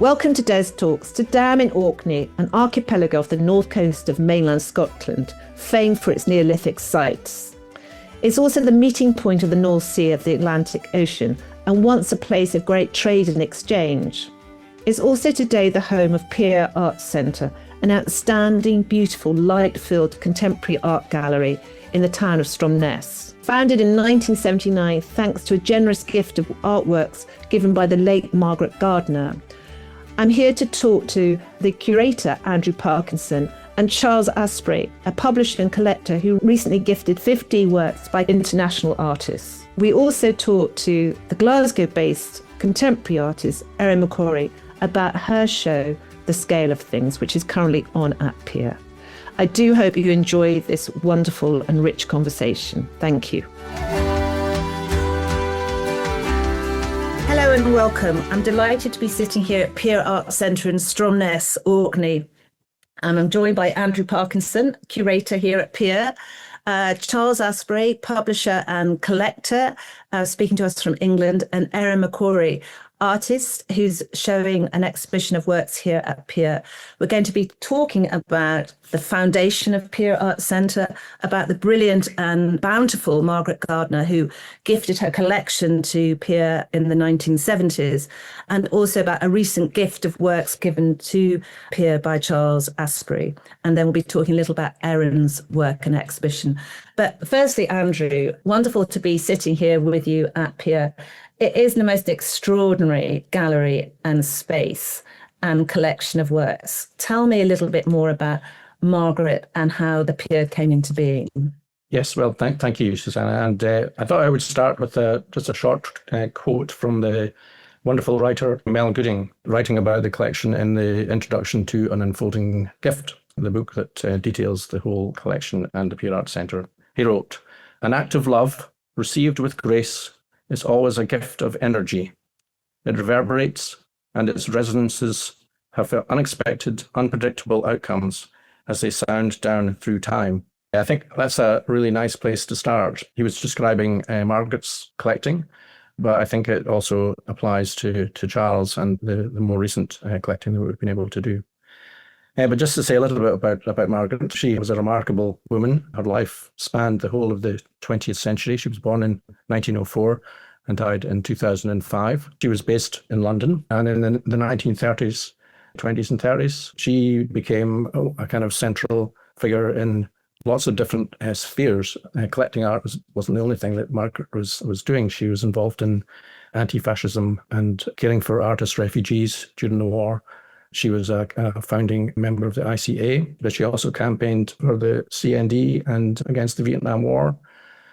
Welcome to Des Talks, to Dam in Orkney, an archipelago off the north coast of mainland Scotland, famed for its Neolithic sites. It's also the meeting point of the North Sea of the Atlantic Ocean, and once a place of great trade and exchange. It's also today the home of Pier Arts Centre, an outstanding, beautiful, light-filled contemporary art gallery in the town of Stromness. Founded in 1979 thanks to a generous gift of artworks given by the late Margaret Gardiner. I'm here to talk to the curator, Andrew Parkinson, and Charles Asprey, a publisher and collector who recently gifted 50 works by international artists. We also talked to the Glasgow-based contemporary artist, Erin McCrory, about her show, The Scale of Things, which is currently on at Pier. I do hope you enjoy this wonderful and rich conversation. Thank you. Hello and welcome. I'm delighted to be sitting here at Pier Arts Centre in Stromness, Orkney. And I'm joined by Andrew Parkinson, curator here at Pier, Charles Asprey, publisher and collector, speaking to us from England, and Erin McCrory, artist who's showing an exhibition of works here at Pier. We're going to be talking about the foundation of Pier Arts Centre, about the brilliant and bountiful Margaret Gardiner, who gifted her collection to Pier in the 1970s, and also about a recent gift of works given to Pier by Charles Asprey. And then we'll be talking a little about Erin's work and exhibition. But firstly, Andrew, wonderful to be sitting here with you at Pier. It is the most extraordinary gallery and space and collection of works. Tell me a little bit more about Margaret and how the Pier came into being. Yes, well, thank you, Susanna. And I thought I would start with just a short quote from the wonderful writer Mel Gooding, writing about the collection in the introduction to An Unfolding Gift, the book that details the whole collection and the Pier Arts Centre. He wrote, "An act of love, received with grace, is always a gift of energy. It reverberates, and its resonances have unexpected, unpredictable outcomes as they sound down through time." I think that's a really nice place to start. He was describing Margaret's collecting, but I think it also applies to Charles and the more recent collecting that we've been able to do. But just to say a little bit about Margaret, she was a remarkable woman. Her life spanned the whole of the 20th century. She was born in 1904 and died in 2005. She was based in London, and in the 1930s, 20s and 30s, she became a kind of central figure in lots of different spheres. Collecting art wasn't the only thing that Margaret was doing. She was involved in anti-fascism and caring for artist refugees during the war. She was a founding member of the ICA, but she also campaigned for the CND and against the Vietnam War.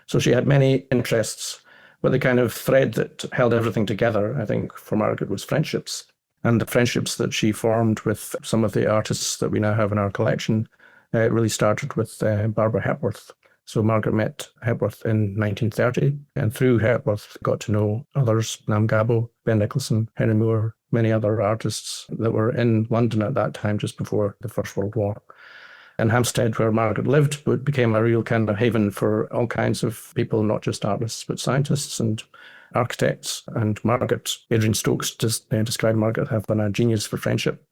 So she had many interests, but the kind of thread that held everything together, I think, for Margaret was friendships. And the friendships that she formed with some of the artists that we now have in our collection really started with Barbara Hepworth. So Margaret met Hepworth in 1930, and through Hepworth got to know others, Nam Gabo, Ben Nicholson, Henry Moore, many other artists that were in London at that time, just before the First World War. And Hampstead, where Margaret lived, became a real kind of haven for all kinds of people, not just artists, but scientists and architects. And Margaret, Adrian Stokes just described Margaret having a genius for friendship.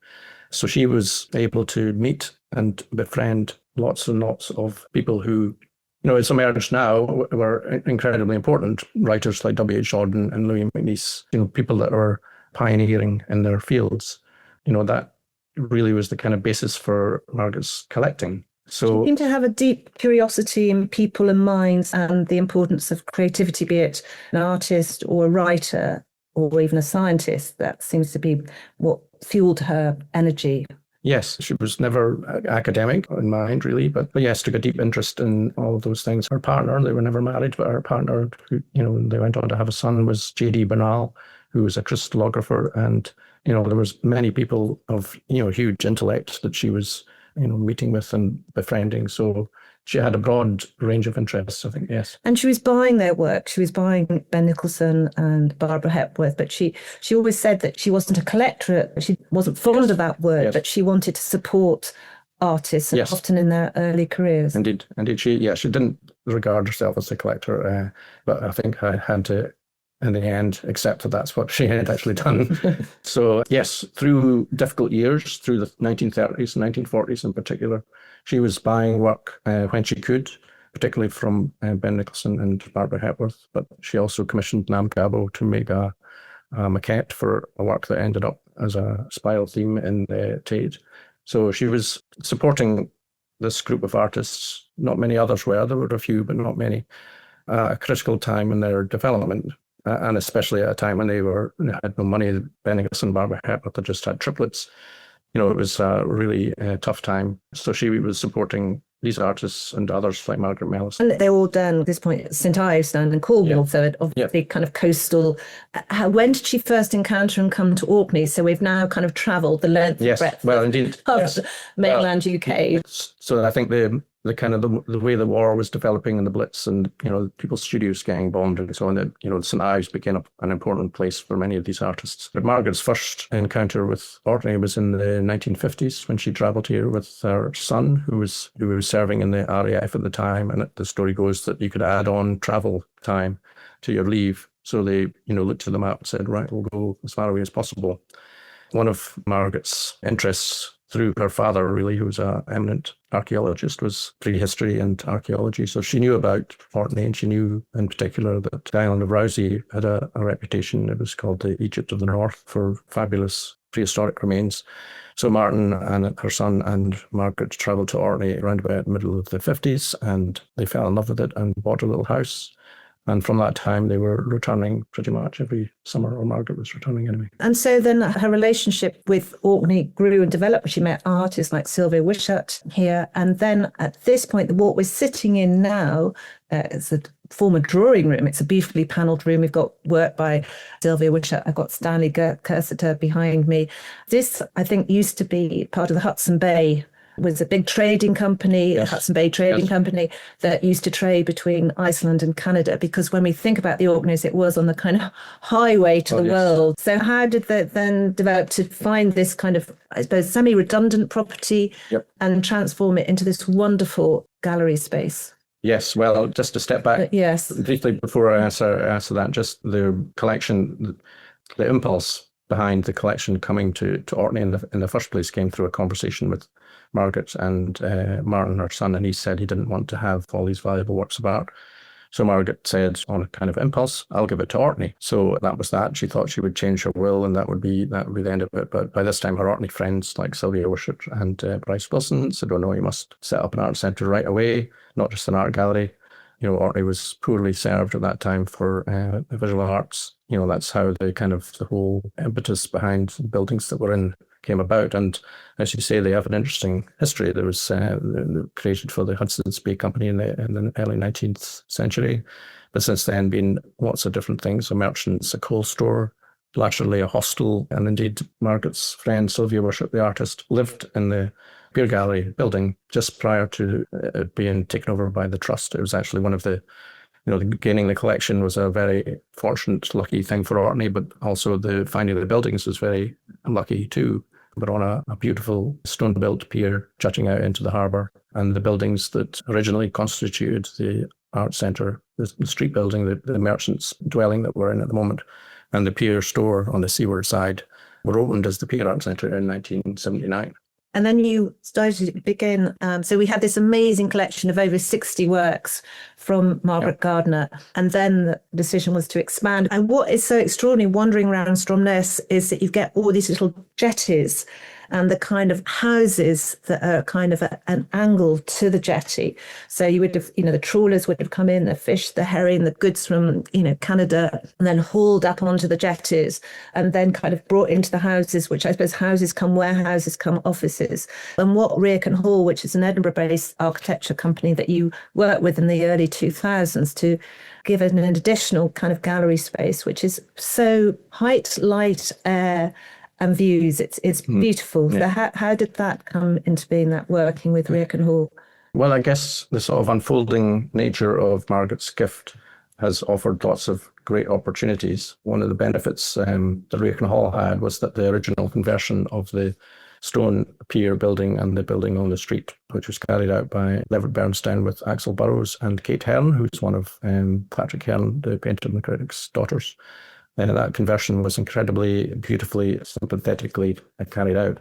So she was able to meet and befriend lots and lots of people who, it's emerged now, were incredibly important. Writers like W.H. Auden and Louis MacNeice, people that were pioneering in their fields. That really was the kind of basis for Margaret's collecting. So you seem to have a deep curiosity in people and minds and the importance of creativity, be it an artist or a writer or even a scientist. That seems to be what fueled her energy. Yes, she was never academic in mind, really, but yes, took a deep interest in all of those things. Her partner, they were never married, but her partner, who, they went on to have a son, was J.D. Bernal, who was a crystallographer. And, there was many people of, huge intellect that she was, meeting with and befriending. So she had a broad range of interests, I think, yes. And she was buying their work. She was buying Ben Nicholson and Barbara Hepworth, but she always said that she wasn't a collector. She wasn't fond of that word, yes. But she wanted to support artists, and yes. Often in their early careers. Indeed. She didn't regard herself as a collector, but I think I had to in the end accepted that's what she had actually done. So yes, through difficult years, through the 1930s, 1940s in particular, she was buying work when she could, particularly from Ben Nicholson and Barbara Hepworth, but she also commissioned Nam Cabo to make a maquette for a work that ended up as a spiral theme in the Tate. So she was supporting this group of artists. Not many others were. There were a few, but not many. A critical time in their development, and especially at a time when they had no money. Ben Nicholson and Barbara Hepworth had just had triplets. It was a really tough time. So she was supporting these artists and others like Margaret Mellis. And they're all down at this point at St Ives down in Cornwall, so it obviously kind of coastal. When did she first encounter and come to Orkney? So we've now kind of travelled the length and breadth of mainland UK. So I think the kind of the way the war was developing and the Blitz and, people's studios getting bombed and so on, that, St Ives became an important place for many of these artists. But Margaret's first encounter with Orkney was in the 1950s when she travelled here with her son, who was serving in the RAF at the time. And the story goes that you could add on travel time to your leave. So they, looked to the map and said, right, we'll go as far away as possible. One of Margaret's interests through her father, really, who was an eminent archaeologist, was prehistory and archaeology. So she knew about Orkney, and she knew in particular that the island of Rousey had a reputation. It was called the Egypt of the North for fabulous prehistoric remains. So Martin and her son and Margaret travelled to Orkney around about the middle of the 50s, and they fell in love with it and bought a little house. And from that time, they were returning pretty much every summer, or Margaret was returning anyway. And so then her relationship with Orkney grew and developed. She met artists like Sylvia Wishart here. And then at this point, what we're sitting in now is a former drawing room. It's a beautifully panelled room. We've got work by Sylvia Wishart. I've got Stanley Cursiter behind me. This, I think, used to be part of the Hudson Bay, was a big trading company, a Hudson Bay trading company that used to trade between Iceland and Canada, because when we think about the Orkneys, it was on the kind of highway to the world. So how did that then develop to find this kind of, I suppose, semi-redundant property and transform it into this wonderful gallery space? Yes, well, just to step back briefly before I answer that, just the collection, the impulse behind the collection coming to Orkney in the first place came through a conversation with Margaret and Martin, her son, and he said he didn't want to have all these valuable works of art. So Margaret said, on a kind of impulse, I'll give it to Orkney. So that was that. She thought she would change her will, and that would be the end of it. But by this time, her Orkney friends like Sylvia Wishart and Bryce Wilson said, oh no, you must set up an art centre right away, not just an art gallery. Orkney was poorly served at that time for the visual arts. That's how the whole impetus behind the buildings that were in came about. And as you say, they have an interesting history. There was created for the Hudson's Bay Company in the early 19th century, but since then been lots of different things: a merchant's, a coal store, latterly a hostel, and indeed Margaret's friend Sylvia Wishart, the artist, lived in the Pier Gallery building just prior to it being taken over by the Trust. It was actually one of the gaining the collection was a very fortunate, lucky thing for Orkney, but also the finding of the buildings was very lucky too. But on a beautiful stone-built pier jutting out into the harbour, and the buildings that originally constituted the art centre, the street building, the merchants' dwelling that we're in at the moment, and the pier store on the seaward side were opened as the Pier Arts Centre in 1979. And then you started to begin. So we had this amazing collection of over 60 works from Margaret Gardiner. And then the decision was to expand. And what is so extraordinary wandering around Stromness is that you get all these little jetties and the kind of houses that are kind of an angle to the jetty. So you would have, the trawlers would have come in, the fish, the herring, the goods from, Canada, and then hauled up onto the jetties and then kind of brought into the houses, which I suppose houses come warehouses, come offices. And what Rearcon Hall, which is an Edinburgh-based architecture company that you worked with in the early 2000s to give it an additional kind of gallery space, which is so height, light, air, and views. It's beautiful. So how did that come into being, that working with Rearcon Hall? Well, I guess the sort of unfolding nature of Margaret's gift has offered lots of great opportunities. One of the benefits that Rearcon Hall had was that the original conversion of the stone pier building and the building on the street, which was carried out by Leverett Bernstein with Axel Burrows and Kate Hearn, who's one of Patrick Hearn, the painter and the critic's daughters. That conversion was incredibly beautifully, sympathetically carried out.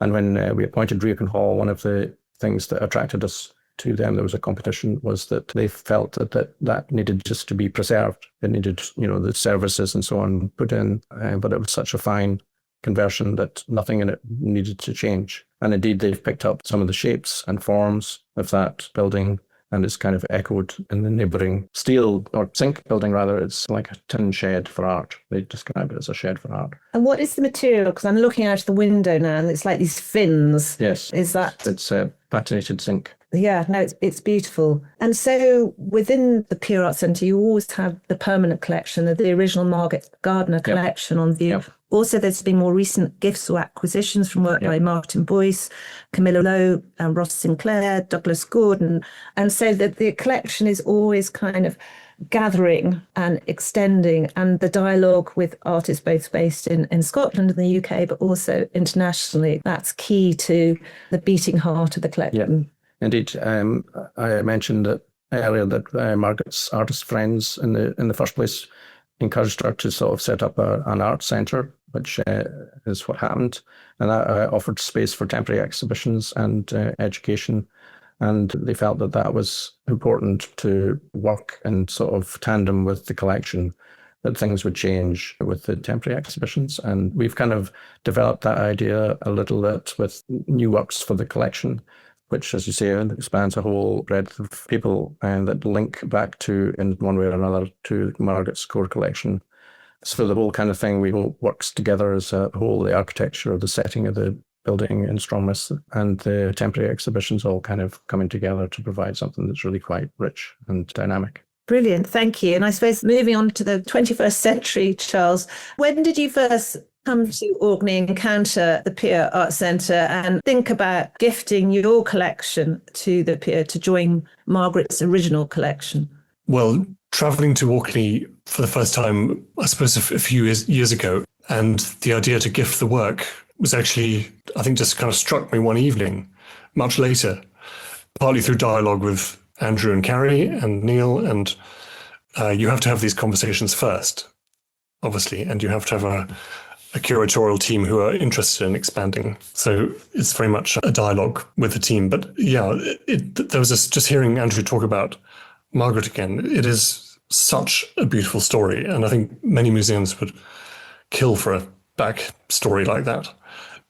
And when we appointed Riacon Hall, one of the things that attracted us to them, there was a competition, was that they felt that needed just to be preserved. It needed, the services and so on put in, but it was such a fine conversion that nothing in it needed to change. And indeed, they've picked up some of the shapes and forms of that building, and it's kind of echoed in the neighbouring steel or zinc building, rather. It's like a tin shed for art. They describe it as a shed for art. And what is the material? Because I'm looking out the window now and it's like these fins. Yes. Is that? It's patinated zinc. Yeah, no, it's beautiful. And so within the Pier Arts Centre, you always have the permanent collection, the original Margaret Gardiner collection on view. Yep. Also, there's been more recent gifts or acquisitions from work by Martin Boyce, Camilla Lowe, Ross Sinclair, Douglas Gordon. And so the collection is always kind of gathering and extending, and the dialogue with artists both based in Scotland and the UK, but also internationally, that's key to the beating heart of the collection. Yeah. Indeed, I mentioned that earlier that Margaret's artist friends in the first place encouraged her to sort of set up an art centre, which is what happened, and that offered space for temporary exhibitions and education. And they felt that was important to work in sort of tandem with the collection, that things would change with the temporary exhibitions. And we've kind of developed that idea a little bit with new works for the collection, which, as you say, expands a whole breadth of people and that link back to, in one way or another, to Margaret's core collection. So the whole kind of thing, we all works together as a whole, the architecture, the setting of the building in Stromness and the temporary exhibitions all kind of coming together to provide something that's really quite rich and dynamic. Brilliant, thank you. And I suppose moving on to the 21st century, Charles, when did you first come to Orkney, encounter the Pier Arts Centre and think about gifting your collection to the Pier to join Margaret's original collection? Well, travelling to Orkney for the first time, I suppose a few years ago, and the idea to gift the work was actually, I think, just kind of struck me one evening, much later, partly through dialogue with Andrew and Carrie and Neil. And you have to have these conversations first, obviously, and you have to have a curatorial team who are interested in expanding. So it's very much a dialogue with the team. But yeah, there was just hearing Andrew talk about Margaret again. It is such a beautiful story. And I think many museums would kill for a back story like that.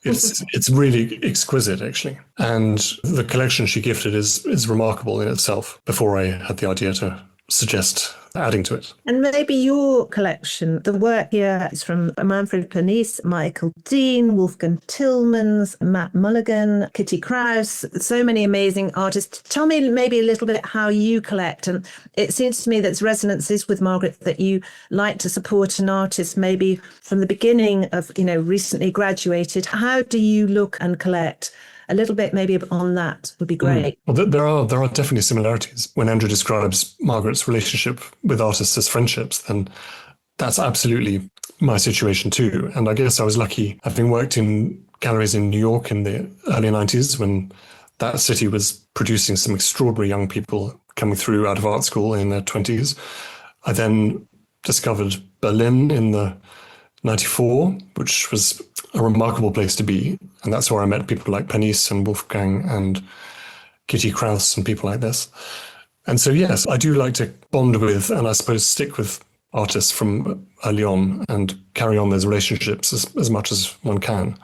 It's really exquisite, actually. And the collection she gifted is remarkable in itself before I had the idea to suggest adding to it. And maybe your collection, the work here is from Manfred Pernice, Michael Dean, Wolfgang Tillmans, Matt Mulligan, Kitty Kraus, so many amazing artists. Tell me maybe a little bit how you collect. And it seems to me there's resonances with Margaret, that you like to support an artist maybe from the beginning of, recently graduated. How do you look and collect? A little bit maybe on that would be great. Well, there are definitely similarities. When Andrew describes Margaret's relationship with artists as friendships, then that's absolutely my situation too. And I guess I was lucky, having worked in galleries in New York in the early 90s, when that city was producing some extraordinary young people coming through out of art school in their 20s. I then discovered Berlin in the 94, which was a remarkable place to be. And that's where I met people like Pernice and Wolfgang and Kitty Kraus and people like this. And so, yes, I do like to bond with, and I suppose stick with, artists from early on and carry on those relationships as much as one can.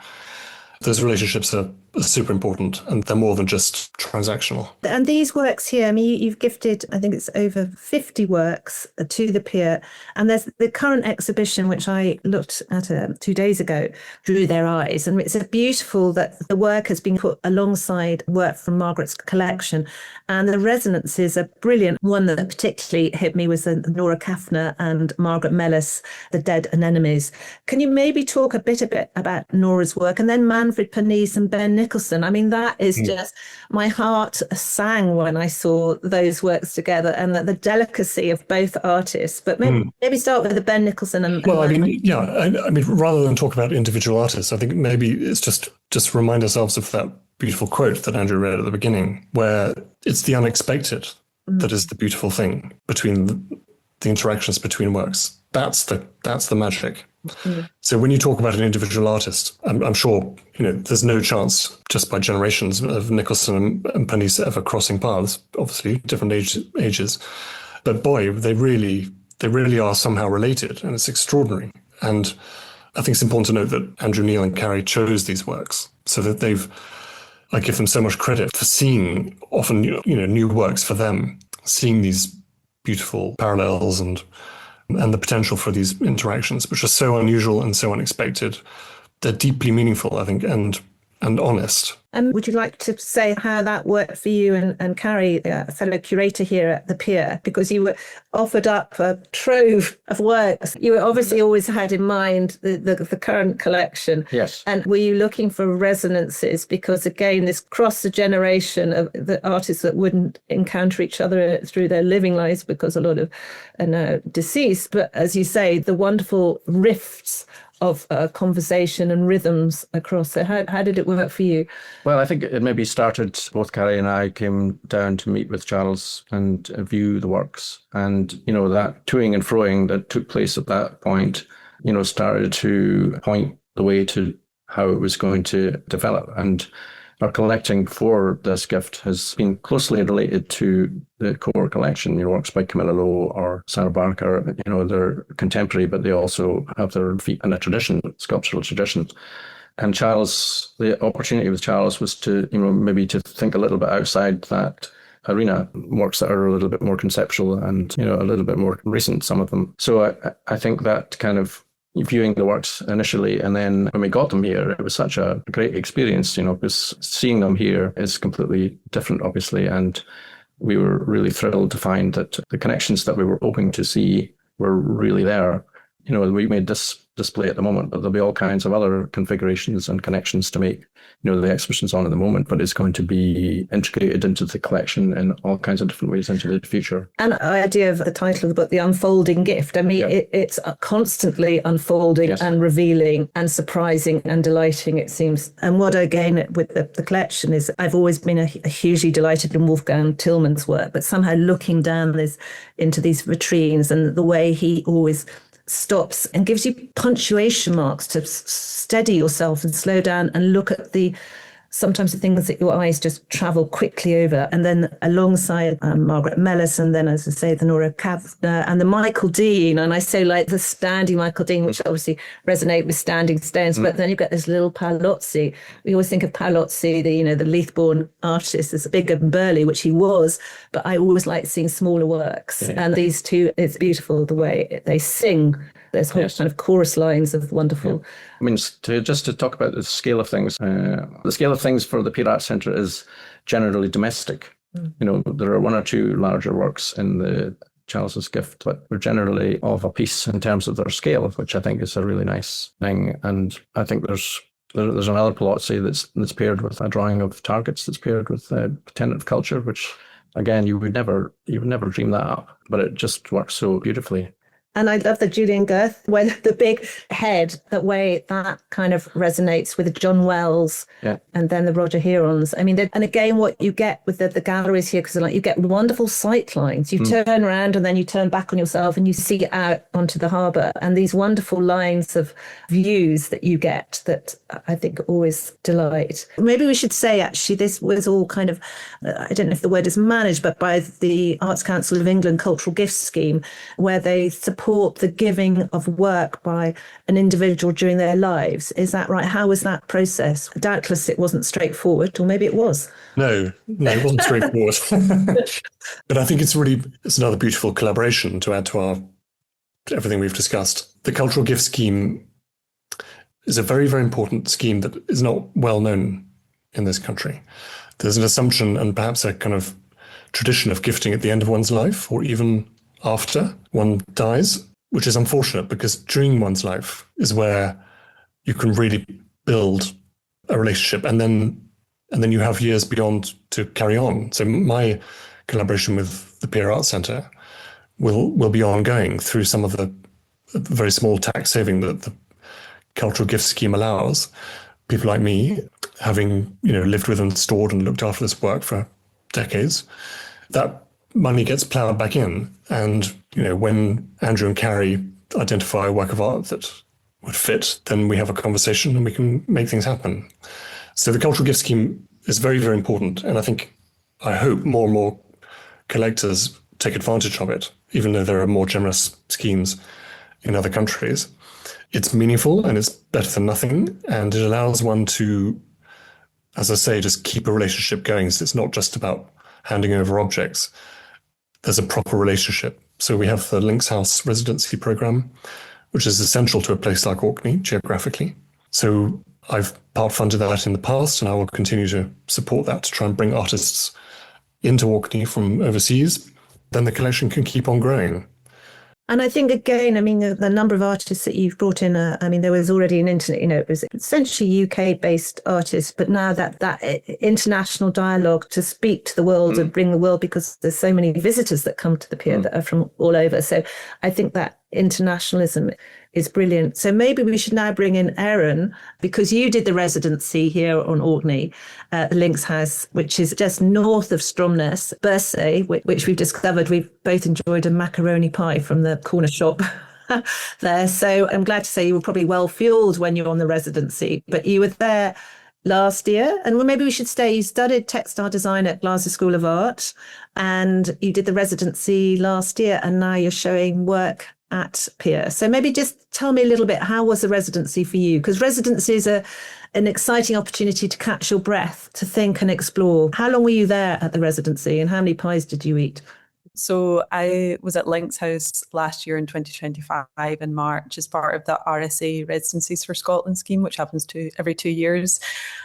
Those relationships are super important, and they're more than just transactional. And these works here, I mean, you've gifted, I think it's over 50 works to the Pier. And there's the current exhibition, which I looked at 2 days ago, Drew Their Eyes. And it's beautiful that the work has been put alongside work from Margaret's collection. And the resonances are brilliant. One that particularly hit me was Nora Kaffner and Margaret Mellis, The Dead Anemones. Can you maybe talk a bit about Nora's work? And then Manfred Pernice and Ben Nicholson. I mean, that is just, my heart sang when I saw those works together, and the delicacy of both artists. But maybe start with the Ben Nicholson and... Well, I mean, yeah, I mean, rather than talk about individual artists, I think maybe it's just just remind ourselves of that beautiful quote that Andrew read at the beginning, where it's the unexpected that is the beautiful thing between the interactions between works. That's the magic. So when you talk about an individual artist, I'm sure there's no chance just by generations of Nicholson and Pernice ever crossing paths. Obviously, different ages, but boy, they really are somehow related, and it's extraordinary. And I think it's important to note that Andrew, Neil, and Carrie chose these works so that I give them so much credit for seeing often new works for them, seeing these beautiful parallels and the potential for these interactions, which are so unusual and so unexpected. They're deeply meaningful, I think, and honest. And would you like to say how that worked for you and Carrie, a fellow curator here at the Pier, because you were offered up a trove of works. You obviously always had in mind the current collection. Yes. And were you looking for resonances? Because again, this cross the generation of the artists that wouldn't encounter each other through their living lives because a lot of are now deceased. But as you say, the wonderful rifts of conversation and rhythms across. So how did it work for you? Well, I think it maybe started, both Carrie and I came down to meet with Charles and view the works. And, that toing and froing that took place at that point, started to point the way to how it was going to develop. And our collecting for this gift has been closely related to the core collection. Works by Camilla Lowe or Sarah Barker, they're contemporary, but they also have their feet in a tradition, sculptural tradition. And Charles, the opportunity with Charles was to, maybe to think a little bit outside that arena, works that are a little bit more conceptual and, a little bit more recent, some of them. So I think that kind of viewing the works initially, and then when we got them here, it was such a great experience, because seeing them here is completely different, obviously, and we were really thrilled to find that the connections that we were hoping to see were really there. We made this display at the moment, but there'll be all kinds of other configurations and connections to make, the exhibition's on at the moment, but it's going to be integrated into the collection in all kinds of different ways into the future. And the idea of the title of the book, The Unfolding Gift, I mean, it's constantly unfolding and revealing and surprising and delighting, it seems. And what, again, with the collection is, I've always been a hugely delighted in Wolfgang Tillmans' work, but somehow looking down into these vitrines and the way he always stops and gives you punctuation marks to steady yourself and slow down and look at sometimes the things that your eyes just travel quickly over. And then alongside Margaret Mellis, and then, as I say, the Nora Kavner and the Michael Dean, and I say like the standing Michael Dean, which obviously resonate with standing stones, but then you've got this little Palozzi. We always think of Palozzi, the Leithbourne artist, as big and burly, which he was, but I always like seeing smaller works. Yeah. And these two, it's beautiful the way they sing. There's whole kind of chorus lines of wonderful. Yeah. I mean, just to talk about the scale of things, the scale of things for the Pier Arts Centre is generally domestic. There are one or two larger works in the Charles's gift, but they're generally of a piece in terms of their scale, which I think is a really nice thing. And I think there's another Palozzi that's paired with a drawing of targets that's paired with a tenet of culture, which again you would never dream that up, but it just works so beautifully. And I love the Julian Girth, when the big head, the way that kind of resonates with the John Wells and then the Roger Herons. I mean, and again, what you get with the galleries here, because you get wonderful sight lines. You turn around and then you turn back on yourself and you see out onto the harbour, and these wonderful lines of views that you get that I think always delight. Maybe we should say, actually, this was all kind of, I don't know if the word is managed, but by the Arts Council of England Cultural Gifts Scheme, where they support the giving of work by an individual during their lives. Is that right? How was that process? Doubtless it wasn't straightforward, or maybe it was. No, it wasn't straightforward. But I think it's another beautiful collaboration to add to everything we've discussed. The Cultural Gift Scheme is a very, very important scheme that is not well known in this country. There's an assumption and perhaps a kind of tradition of gifting at the end of one's life, or even after one dies, which is unfortunate, because during one's life is where you can really build a relationship, and then you have years beyond to carry on. So my collaboration with the Pier Arts Centre will be ongoing through some of the very small tax saving that the Cultural Gift Scheme allows people like me. having, lived with and stored and looked after this work for decades, that money gets ploughed back in. And, when Andrew and Carrie identify a work of art that would fit, then we have a conversation and we can make things happen. So the cultural gift scheme is very, very important. And I hope more and more collectors take advantage of it, even though there are more generous schemes in other countries. It's meaningful and it's better than nothing. And it allows one to, as I say, just keep a relationship going. So it's not just about handing over objects. There's a proper relationship. So we have the Links House residency program, which is essential to a place like Orkney geographically. So I've part-funded that in the past, and I will continue to support that to try and bring artists into Orkney from overseas. Then the collection can keep on growing. And I think, again, the number of artists that you've brought in, there was already an internet, it was essentially UK-based artists, but now that international dialogue to speak to the world and bring the world, because there's so many visitors that come to the pier that are from all over. So I think that internationalism is brilliant. So maybe we should now bring in Erin, because you did the residency here on Orkney, the Links House, which is just north of Stromness, Bursay, which we've discovered we've both enjoyed a macaroni pie from the corner shop there. So I'm glad to say you were probably well fueled when you were on the residency, but you were there last year. And maybe we should say you studied textile design at Glasgow School of Art, and you did the residency last year, and now you're showing work at Pier. So maybe just tell me a little bit, how was the residency for you? Because residencies are an exciting opportunity to catch your breath, to think and explore. How long were you there at the residency, and how many pies did you eat? So I was at Links House last year in 2025 in March as part of the RSA Residencies for Scotland scheme, which happens every 2 years.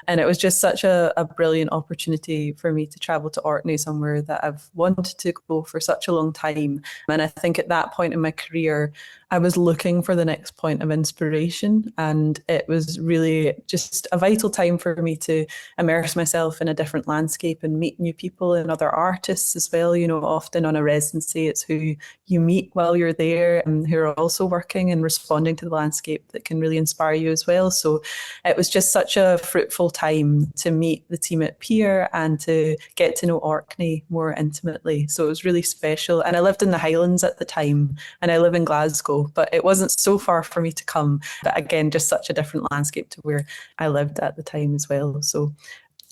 And it was just such a brilliant opportunity for me to travel to Orkney, somewhere that I've wanted to go for such a long time. And I think at that point in my career, I was looking for the next point of inspiration, and it was really just a vital time for me to immerse myself in a different landscape and meet new people and other artists as well. Often on a residency, it's who you meet while you're there and who are also working and responding to the landscape that can really inspire you as well. So it was just such a fruitful time to meet the team at Pier and to get to know Orkney more intimately. So it was really special. And I lived in the Highlands at the time, and I live in Glasgow, but it wasn't so far for me to come. But again, just such a different landscape to where I lived at the time as well. So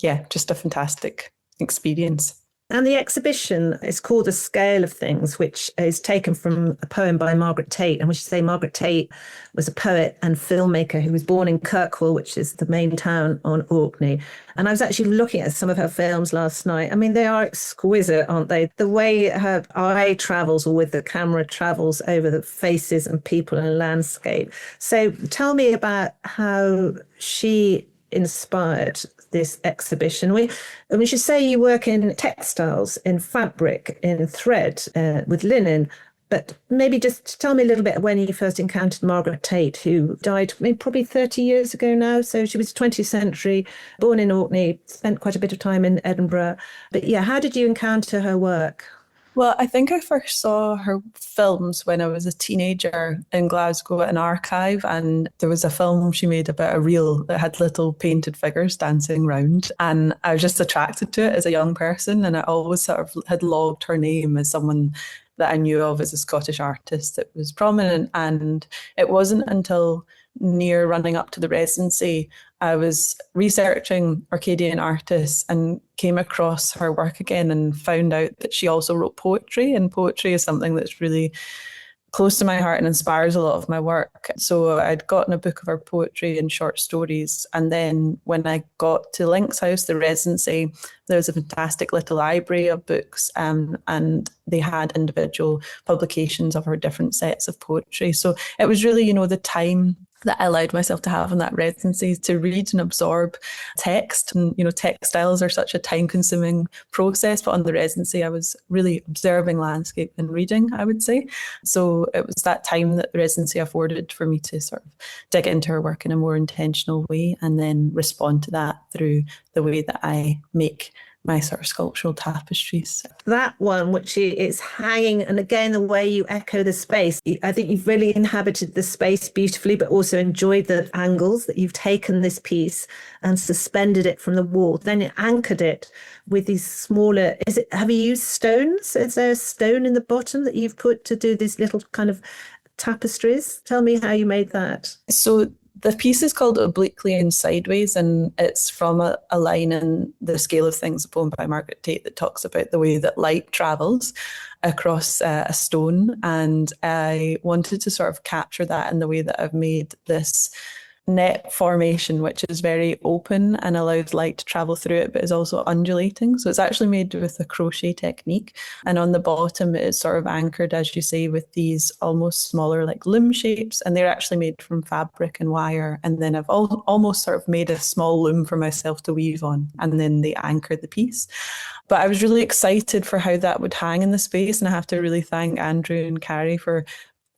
yeah, just a fantastic experience. And the exhibition is called The Scale of Things, which is taken from a poem by Margaret Tate. And we should say Margaret Tate was a poet and filmmaker who was born in Kirkwall, which is the main town on Orkney. And I was actually looking at some of her films last night. They are exquisite, aren't they? The way her eye travels, or with the camera travels over the faces and people and landscape. So tell me about how she inspired this exhibition. We should say you work in textiles, in fabric, in thread, with linen, but maybe just tell me a little bit when you first encountered Margaret Tate, who died probably 30 years ago now. So she was 20th century, born in Orkney, spent quite a bit of time in Edinburgh. But yeah, how did you encounter her work? Well, I think I first saw her films when I was a teenager in Glasgow at an archive, and there was a film she made about a reel that had little painted figures dancing around, and I was just attracted to it as a young person, and I always sort of had logged her name as someone that I knew of as a Scottish artist that was prominent. And it wasn't until near running up to the residency I was researching Orcadian artists and came across her work again and found out that she also wrote poetry, and poetry is something that's really close to my heart and inspires a lot of my work. So I'd gotten a book of her poetry and short stories, and then when I got to Links House, the residency, there was a fantastic little library of books, and they had individual publications of her different sets of poetry. So it was really, the time that I allowed myself to have in that residency to read and absorb text. And, textiles are such a time-consuming process, but on the residency, I was really observing landscape and reading, I would say. So it was that time that the residency afforded for me to sort of dig into her work in a more intentional way and then respond to that through the way that I make my sort of sculptural tapestries. That one, which is hanging, and again, the way you echo the space, I think you've really inhabited the space beautifully, but also enjoyed the angles that you've taken this piece and suspended it from the wall. Then you anchored it with these smaller, have you used stones? Is there a stone in the bottom that you've put to do these little kind of tapestries? Tell me how you made that. So the piece is called Obliquely and Sideways, and it's from a line in The Scale of Things, a poem by Margaret Tate, that talks about the way that light travels across a stone. And I wanted to sort of capture that in the way that I've made this net formation, which is very open and allows light to travel through it, but is also undulating. So it's actually made with a crochet technique. And on the bottom, it is sort of anchored, as you say, with these almost smaller like loom shapes. And they're actually made from fabric and wire. And then I've almost sort of made a small loom for myself to weave on. And then they anchor the piece. But I was really excited for how that would hang in the space. And I have to really thank Andrew and Carrie for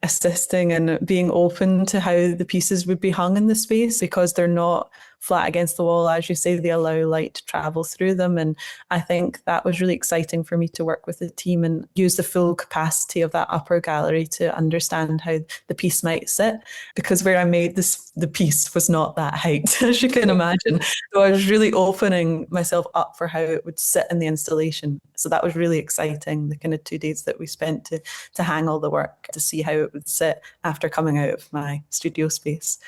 assisting and being open to how the pieces would be hung in the space, because they're not flat against the wall. As you say, they allow light to travel through them. And I think that was really exciting for me to work with the team and use the full capacity of that upper gallery to understand how the piece might sit, because where I made the piece was not that height, as you can imagine. So I was really opening myself up for how it would sit in the installation. So that was really exciting, the kind of 2 days that we spent to hang all the work, to see how it would sit after coming out of my studio space.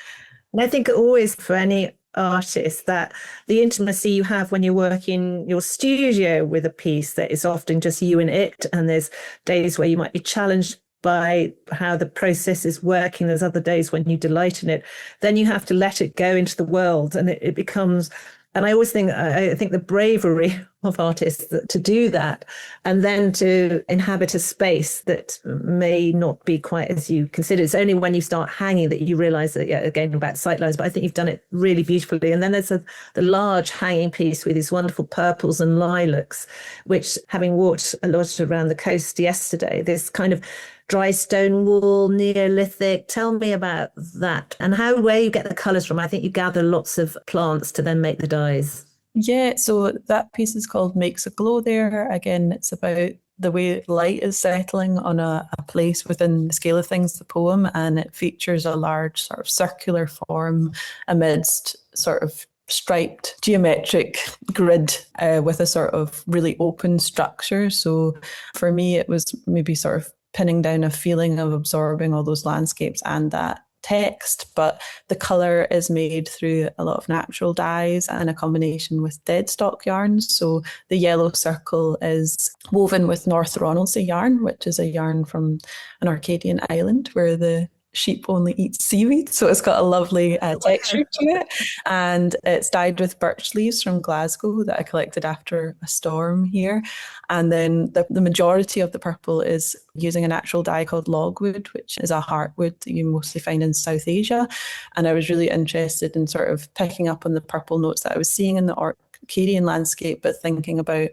And I think always for any artist, that the intimacy you have when you work in your studio with a piece that is often just you and it, and there's days where you might be challenged by how the process is working, there's other days when you delight in it, then you have to let it go into the world, and it becomes. And I always think, I think the bravery of artists to do that, and then to inhabit a space that may not be quite as you consider. It's only when you start hanging that you realise that, yeah, again, about sightlines, but I think you've done it really beautifully. And then there's the large hanging piece with these wonderful purples and lilacs, which, having walked a lot around the coast yesterday, this kind of dry stone wall, Neolithic. Tell me about that and where you get the colours from. I think you gather lots of plants to then make the dyes. Yeah, so that piece is called Makes a Glow there. Again, it's about the way light is settling on a place within the scale of things, the poem, and it features a large sort of circular form amidst sort of striped geometric grid with a sort of really open structure. So for me, it was maybe sort of pinning down a feeling of absorbing all those landscapes and that text, but the colour is made through a lot of natural dyes and a combination with dead stock yarns. So the yellow circle is woven with North Ronaldsay yarn, which is a yarn from an Orcadian island where the sheep only eat seaweed, so it's got a lovely texture to it, and it's dyed with birch leaves from Glasgow that I collected after a storm here. And then the majority of the purple is using a natural dye called logwood, which is a heartwood that you mostly find in South Asia. And I was really interested in sort of picking up on the purple notes that I was seeing in the Orcadian landscape, but thinking about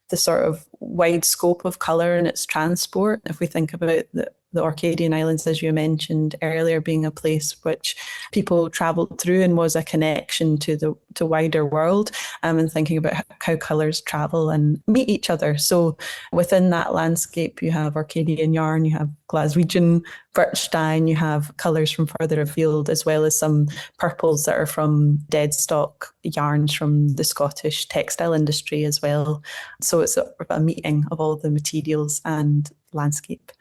the sort of wide scope of colour and its transport. If we think about the Orcadian Islands, as you mentioned earlier, being a place which people travelled through and was a connection to the wider world, and thinking about how colours travel and meet each other. So within that landscape, you have Orcadian yarn, you have Glaswegian birch dye, and you have colours from further afield, as well as some purples that are from dead stock yarns from the Scottish textile industry as well. So it's a meeting of all the materials and landscape.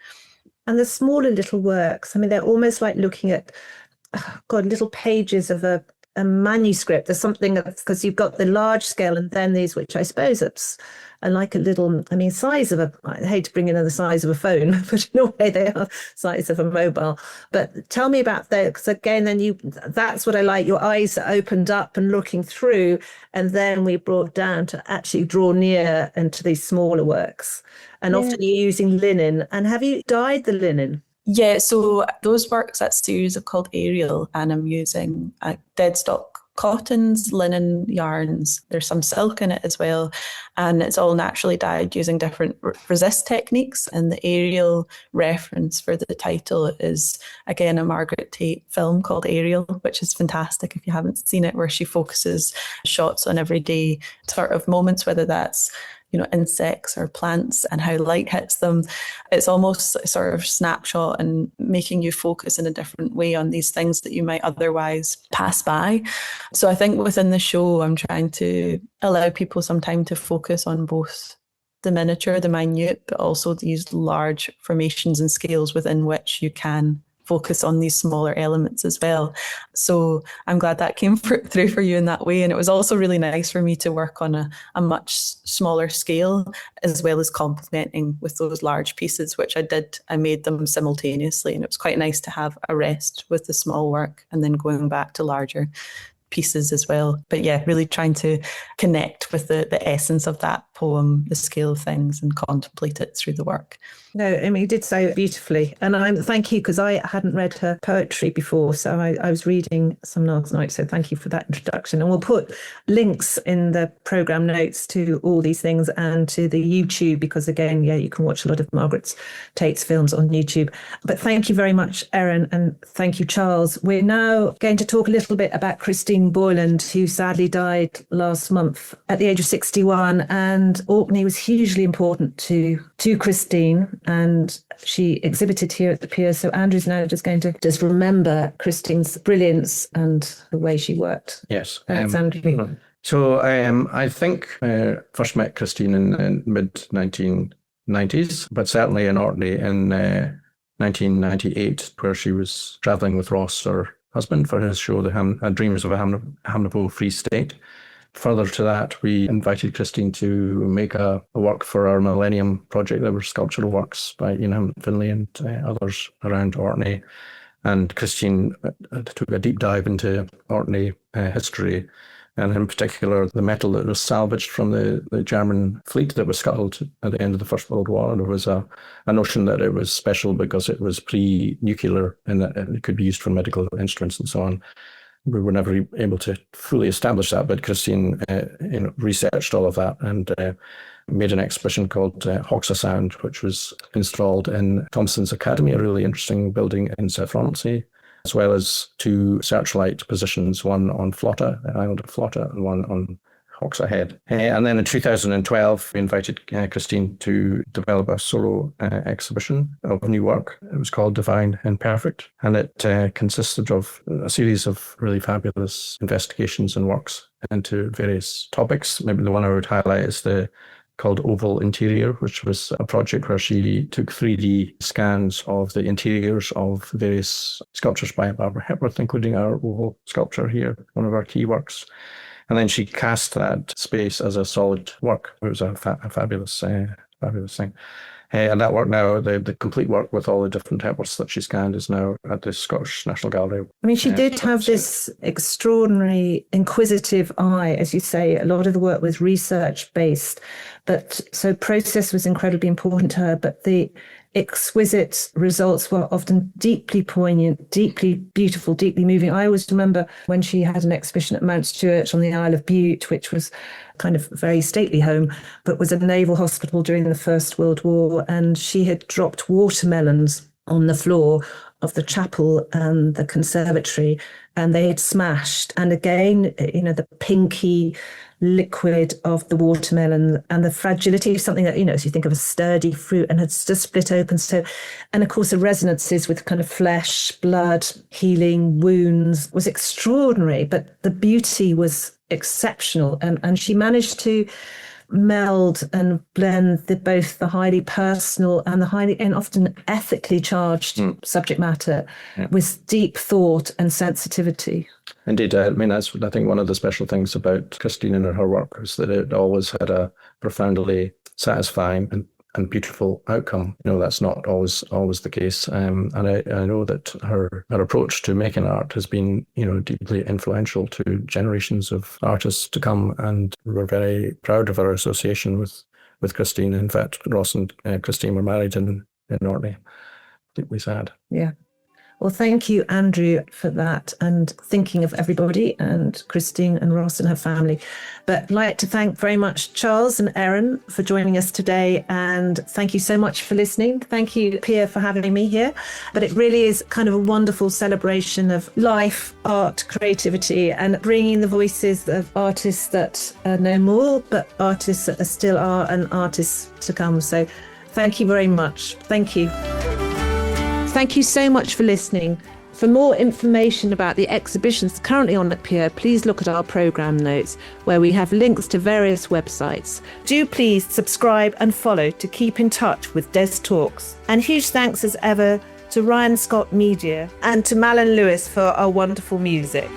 And the smaller little works, I mean, they're almost like looking at, little pages of a manuscript. There's something, because you've got the large scale and then these, which I suppose are like a little, size of I hate to bring in the size of a phone, but in a way they are size of a mobile. But tell me about that, because again, that's what I like. Your eyes are opened up and looking through, and then we brought down to actually draw near into these smaller works. And often you're using linen. And have you dyed the linen? Yeah, so those works, that series are called Ariel, and I'm using a dead stock cottons, linen, yarns. There's some silk in it as well. And it's all naturally dyed using different resist techniques. And the aerial reference for the title is, again, a Margaret Tate film called Ariel, which is fantastic if you haven't seen it, where she focuses shots on everyday sort of moments, whether that's insects or plants and how light hits them. It's almost a sort of snapshot and making you focus in a different way on these things that you might otherwise pass by. So I think within the show, I'm trying to allow people some time to focus on both the miniature, the minute, but also these large formations and scales within which you can focus on these smaller elements as well. So I'm glad that came through for you in that way. And it was also really nice for me to work on a much smaller scale, as well as complementing with those large pieces, which I did. I made them simultaneously, and it was quite nice to have a rest with the small work and then going back to larger pieces as well. But yeah, really trying to connect with the essence of that poem, the scale of things, and contemplate it through the work. No, I mean, you did so beautifully. And thank you, because I hadn't read her poetry before. So I was reading some last night. So thank you for that introduction. And we'll put links in the programme notes to all these things and to the YouTube, because again, you can watch a lot of Margaret Tate's films on YouTube. But thank you very much, Erin. And thank you, Charles. We're now going to talk a little bit about Christine Borland, who sadly died last month at the age of 61. And Orkney was hugely important to Christine. And she exhibited here at the Pier. So Andrew's now just going to remember Christine's brilliance and the way she worked. Yes. Thanks, Andrew. So I think I first met Christine in mid-1990s, but certainly in Orkney in 1998, where she was travelling with Ross, her husband, for his show, The Dreams of a Hamnavoe Free State. Further to that, we invited Christine to make a work for our Millennium project. There were sculptural works by Ian Finlay and others around Orkney. And Christine took a deep dive into Orkney history, and in particular, the metal that was salvaged from the German fleet that was scuttled at the end of the First World War. There was a notion that it was special because it was pre-nuclear and that it could be used for medical instruments and so on. We were never able to fully establish that, but Christine researched all of that and made an exhibition called Hoxa Sound, which was installed in Thomson's Academy, a really interesting building in South Romsey, as well as two searchlight positions, one on Flotta, the island of Flotta, and one on Hoxa Head. And then in 2012, we invited Christine to develop a solo exhibition of new work. It was called Divine Imperfect, and it consisted of a series of really fabulous investigations and works into various topics. Maybe the one I would highlight is called Oval Interior, which was a project where she took 3D scans of the interiors of various sculptures by Barbara Hepworth, including our oval sculpture here, one of our key works. And then she cast that space as a solid work. It was a fabulous thing. And that work now, the complete work with all the different Hepworths that she scanned, is now at the Scottish National Gallery. I mean, she did have this extraordinary inquisitive eye, as you say. A lot of the work was research-based, but so process was incredibly important to her, but the exquisite results were often deeply poignant, deeply beautiful, deeply moving. I always remember when she had an exhibition at Mount Stuart on the Isle of Bute, which was kind of a very stately home, but was a naval hospital during the First World War. And she had dropped watermelons on the floor of the chapel and the conservatory, and they had smashed. And again, the pinky liquid of the watermelon and the fragility of something that, as you think of a sturdy fruit, and had just split open. So, and of course, the resonances with kind of flesh, blood, healing, wounds was extraordinary, but the beauty was exceptional. And she managed to meld and blend both the highly personal and the highly and often ethically charged subject matter with deep thought and sensitivity. Indeed, I mean, that's, I think, one of the special things about Christine and her work is that it always had a profoundly satisfying and beautiful outcome. That's not always the case. And I know that her approach to making art has been, deeply influential to generations of artists to come. And we're very proud of our association with Christine. In fact, Ross and Christine were married in Orkney. Deeply sad. Yeah. Well, thank you, Andrew, for that, and thinking of everybody, and Christine and Ross and her family. But I'd like to thank very much Charles and Erin for joining us today, and thank you so much for listening. Thank you, Pier, for having me here. But it really is kind of a wonderful celebration of life, art, creativity, and bringing the voices of artists that are no more, but artists that still are, and artists to come. So thank you very much. Thank you. Thank you so much for listening. For more information about the exhibitions currently on at Pier, please look at our programme notes, where we have links to various websites. Do please subscribe and follow to keep in touch with Des Talks. And huge thanks as ever to Ryan Scott Media and to Malin Lewis for our wonderful music.